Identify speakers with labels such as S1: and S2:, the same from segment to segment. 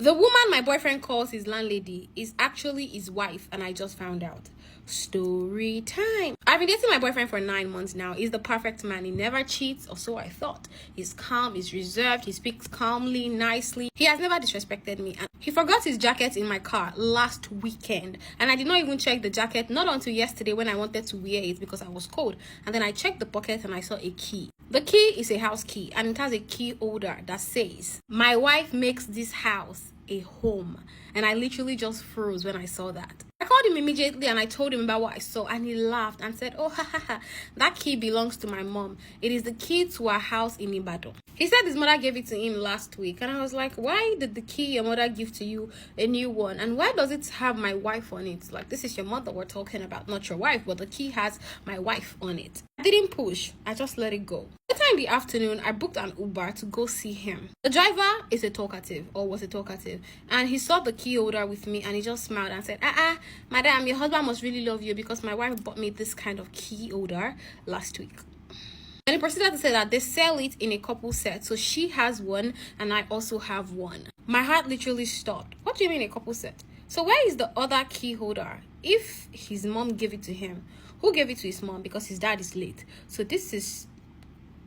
S1: The woman my boyfriend calls his landlady is actually his wife, and I just found out. Story time. I've been dating my boyfriend for 9 months now. He's the perfect man. He never cheats, or so I thought. He's calm, he's reserved, he speaks calmly, nicely. He has never disrespected me. And he forgot his jacket in my car last weekend, and I did not even check the jacket, not until yesterday when I wanted to wear it because I was cold. And then I checked the pocket and I saw a key. The key is a house key, and it has a key holder that says, "My wife makes this house a home." And I literally just froze when I saw that. I called him immediately and I told him about what I saw, and he laughed and said, "Oh, that key belongs to my mom. It is the key to our house in Ibadan." He said his mother gave it to him last week, and I was like, why did the key your mother give to you a new one? And why does it have my wife on it? Like, this is your mother we're talking about, not your wife, but the key has my wife on it. I didn't push, I just let it go. Later in the afternoon, I booked an Uber to go see him. The driver is a talkative, or was a talkative, and he saw the key holder with me and he just smiled and said, "Madam, your husband must really love you because my wife bought me this kind of key holder last week." And he proceeded to say that they sell it in a couple set. So she has one and I also have one. My heart literally stopped. What do you mean a couple set? So where is the other key holder? If his mom gave it to him, who gave it to his mom? Because his dad is late. So this is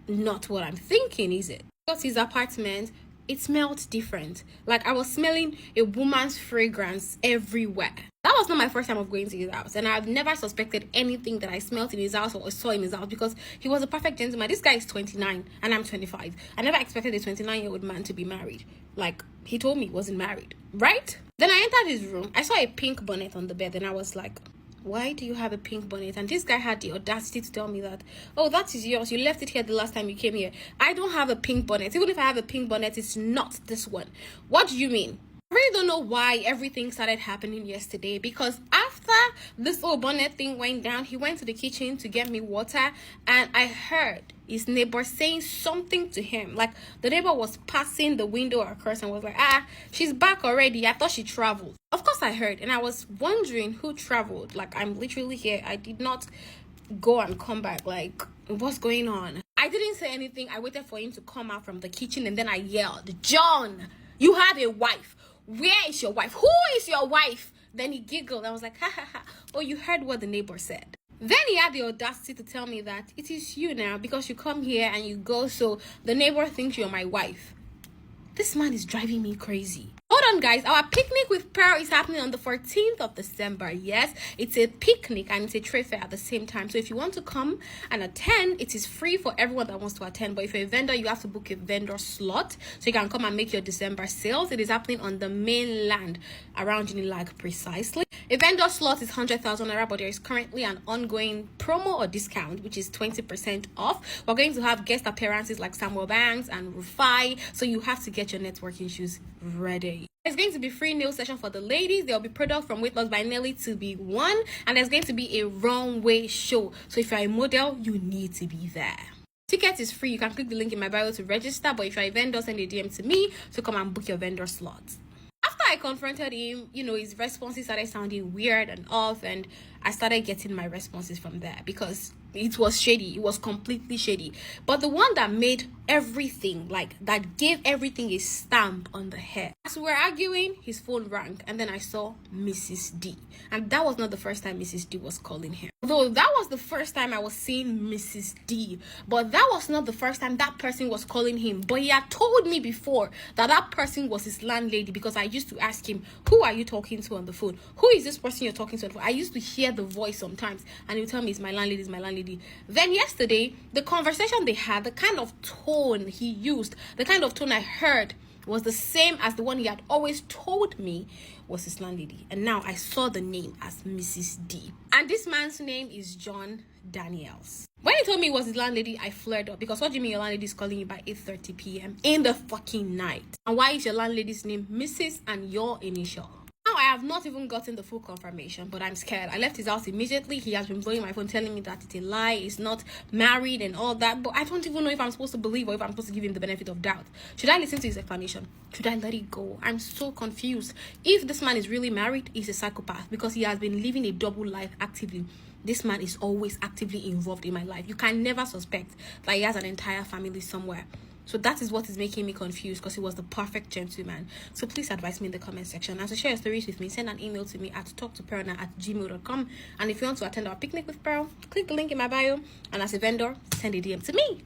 S1: not what I'm thinking, is it? Because his apartment, it smelled different. Like I was smelling a woman's fragrance everywhere. That was not my first time of going to his house, and I've never suspected anything that I smelled in his house or saw in his house because he was a perfect gentleman. This guy is 29 and I'm 25. I never expected a 29-year-old man to be married. Like, he told me he wasn't married, right? Then I entered his room. I saw a pink bonnet on the bed and I was like, why do you have a pink bonnet? And this guy had the audacity to tell me that, "Oh, that is yours. You left it here the last time you came here." I don't have a pink bonnet. Even if I have a pink bonnet, it's not this one. What do you mean? I really don't know why everything started happening yesterday, because after this whole bonnet thing went down, he went to the kitchen to get me water, and I heard his neighbor saying something to him. Like, the neighbor was passing the window across and was like, "She's back already. I thought she traveled." Of course I heard, and I was wondering who traveled. Like, I'm literally here. I did not go and come back. Like, what's going on? I didn't say anything. I waited for him to come out from the kitchen, and then I yelled, "John, you have a wife. Where is your wife? Who is your wife?" Then he giggled. I was like, "Oh, you heard what the neighbor said." Then he had the audacity to tell me that it is you now because you come here and you go, so the neighbor thinks you're my wife. This man is driving me crazy. Hold on, guys. Our picnic with Pearl is happening on the 14th of December. Yes, it's a picnic and it's a trade fair at the same time. So if you want to come and attend, it is free for everyone that wants to attend. But if you're a vendor, you have to book a vendor slot so you can come and make your December sales. It is happening on the mainland around Unilag precisely. A vendor slot is 100,000 naira, but there is currently an ongoing promo or discount, which is 20% off. We're going to have guest appearances like Samuel Banks and Rufai, so you have to get your networking shoes ready. There's going to be free nail session for the ladies. There will be product from Weight Loss by Nelly to be won, and there's going to be a runway show. So if you're a model, you need to be there. Ticket is free. You can click the link in my bio to register, but if you're a vendor, send a DM to me to come and book your vendor slot. After I confronted him, his responses started sounding weird and off, and I started getting my responses from there because it was shady. It was completely shady. But the one that made everything, that gave everything a stamp on the head. As we were arguing, his phone rang, and then I saw Mrs. D. And that was not the first time Mrs. D was calling him. Though that was the first time I was seeing Mrs. D. But that was not the first time that person was calling him. But he had told me before that person was his landlady, because I used to ask him, "Who are you talking to on the phone? Who is this person you're talking to on the phone?" I used to hear the voice sometimes, and he would tell me, "It's my landlady, it's my landlady." Then yesterday, the conversation they had, the kind of tone he used, the kind of tone I heard was the same as the one he had always told me was his landlady. And now I saw the name as Mrs. D. And this man's name is John Daniels. When he told me it was his landlady, I flared up, because what do you mean your landlady is calling you by 8:30 p.m. in the fucking night? And why is your landlady's name Mrs. and your initial? Now, I have not even gotten the full confirmation, but I'm scared. I left his house immediately. He has been blowing my phone, telling me that it's a lie, he's not married and all that. But I don't even know if I'm supposed to believe or if I'm supposed to give him the benefit of doubt. Should I listen to his explanation? Should I let it go? I'm so confused. If this man is really married, he's a psychopath, because he has been living a double life actively. This man is always actively involved in my life. You can never suspect that he has an entire family somewhere. So that is what is making me confused, because he was the perfect gentleman. So please advise me in the comment section. And to share your stories with me, send an email to me at talktopearlna@gmail.com. And if you want to attend our picnic with Pearl, click the link in my bio. And as a vendor, send a DM to me.